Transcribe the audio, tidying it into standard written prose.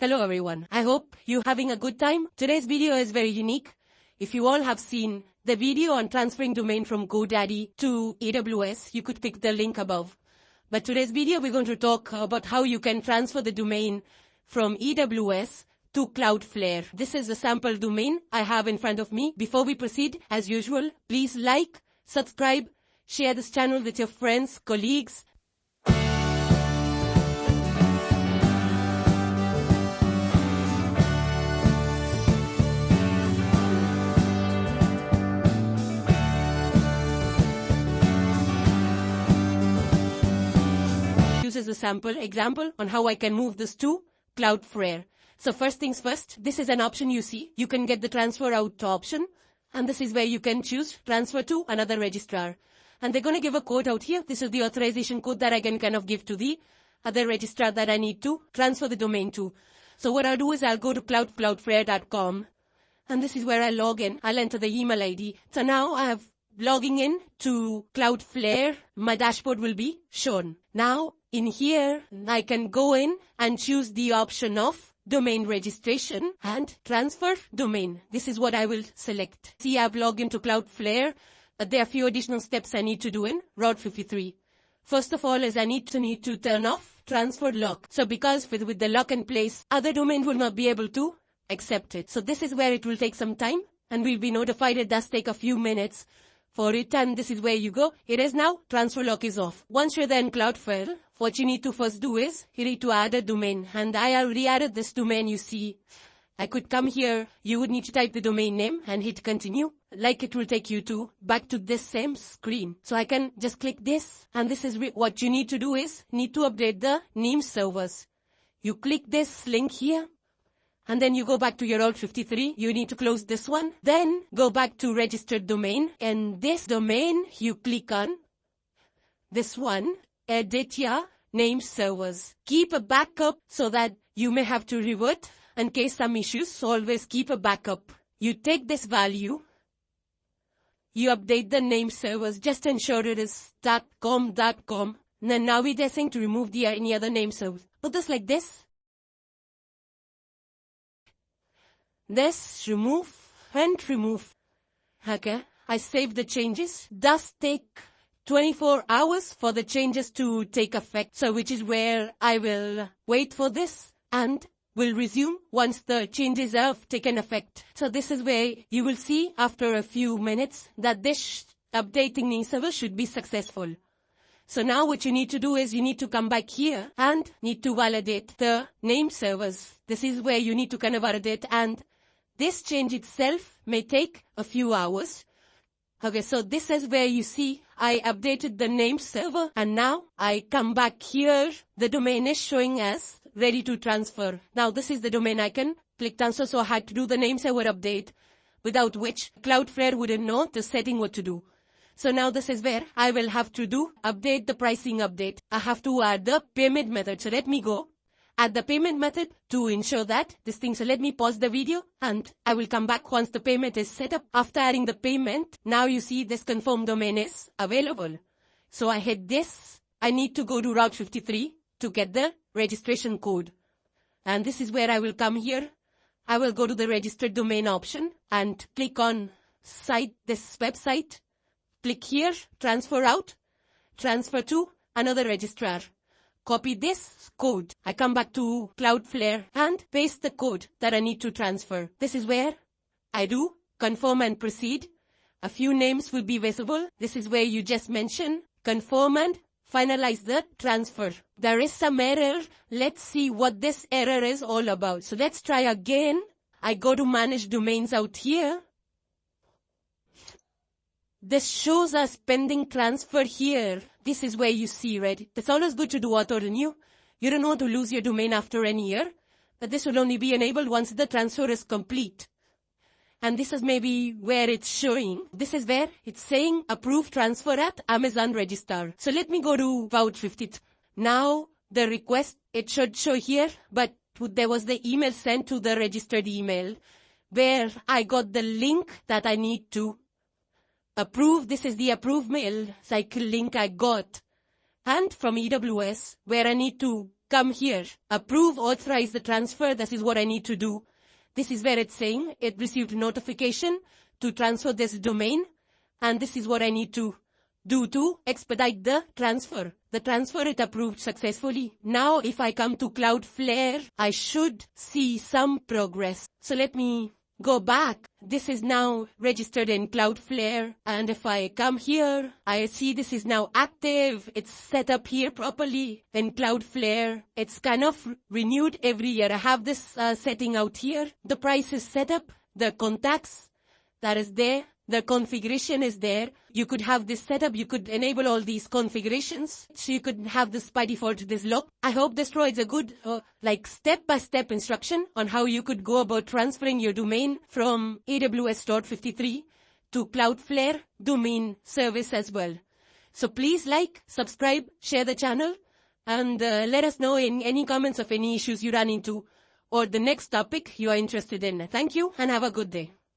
Hello everyone. I hope you're having a good time. Today's video is very unique. If you all have seen the video on transferring domain from GoDaddy to AWS, you could click the link above. But today's video, we're going to talk about how you can transfer the domain from AWS to Cloudflare. This is a sample domain I have in front of me. Before we proceed, as usual, please like, subscribe, share this channel with your friends, colleagues. Uses a sample example on how I can move this to Cloudflare. So first things first, this is an option you see. You can get the transfer out option, and this is where you can choose transfer to another registrar. And they're going to give a code out here. This is the authorization code that I can kind of give to the other registrar that I need to transfer the domain to. So what I'll do is I'll go to cloudflare.com, and this is where I log in. I'll enter the email ID. So now I have logging in to Cloudflare. My dashboard will be shown. Now in here, I can go in and choose the option of domain registration and transfer domain. This is what I will select. See, I've logged into Cloudflare. There are a few additional steps I need to do in Route 53. First of all is I need to turn off transfer lock. So because with the lock in place, other domain will not be able to accept it. So this is where it will take some time, and we'll be notified it does take a few minutes for it, and this is where you go. It is now, transfer lock is off. Once you're there in Cloudflare, what you need to first do is, you need to add a domain, and I already added this domain. You see, I could come here, you would need to type the domain name and hit continue, like it will take you to back to this same screen. So I can just click this, and this is what you need to do is, need to update the name servers. You click this link here, and then you go back to your Route 53. You need to close this one. Then go back to registered domain. And this domain, you click on this one. Edit your name servers. Keep a backup so that you may have to revert in case some issues. So always keep a backup. You take this value. You update the name servers. Just ensure it is .com. And then now we're guessing to remove any other name servers. Put this like this. This, remove, and remove. Okay, I save the changes. Does take 24 hours for the changes to take effect. So which is where I will wait for this and will resume once the changes have taken effect. So this is where you will see after a few minutes that this updating name server should be successful. So now what you need to do is you need to come back here and need to validate the name servers. This is where you need to kind of validate, and this change itself may take a few hours. Okay, so this is where you see I updated the name server, and now I come back here. The domain is showing as ready to transfer. Now this is the domain I can click transfer, so I had to do the name server update, without which Cloudflare wouldn't know the setting what to do. So now this is where I will have to do update the pricing update. I have to add the payment method. So let me go add the payment method to ensure that this thing. So let me pause the video and I will come back once the payment is set up. After adding the payment, now you see this confirmed domain is available. So I hit this. I need to go to Route 53 to get the registration code. And this is where I will come here. I will go to the registered domain option and click on this website. Click here, transfer out, transfer to another registrar. Copy this code. I come back to Cloudflare and paste the code that I need to transfer. This is where I do confirm and proceed. A few names will be visible. This is where you just mention, confirm and finalize the transfer. There is some error. Let's see what this error is all about. So let's try again. I go to manage domains out here. This shows us pending transfer here. This is where you see, right? It's always good to do auto renew. You don't want to lose your domain after any year, but this will only be enabled once the transfer is complete. And this is maybe where it's showing. This is where it's saying approve transfer at Amazon registrar. So let me go to Route 50. Now the request, it should show here, but there was the email sent to the registered email where I got the link that I need to approve. This is the approve mail cycle link I got. And from AWS, where I need to come here, approve, authorize the transfer. This is what I need to do. This is where it's saying it received notification to transfer this domain. And this is what I need to do to expedite the transfer. The transfer it approved successfully. Now if I come to Cloudflare, I should see some progress. So let me go back. This is now registered in Cloudflare. And if I come here, I see this is now active. It's set up here properly in Cloudflare. It's kind of renewed every year. I have this setting out here. The price is set up. The contacts that is there. The configuration is there. You could have this setup. You could enable all these configurations. So you could have this by default, this lock. I hope this provides a good step-by-step instruction on how you could go about transferring your domain from AWS Route 53 to Cloudflare domain service as well. So please like, subscribe, share the channel, and let us know in any comments of any issues you run into or the next topic you are interested in. Thank you and have a good day.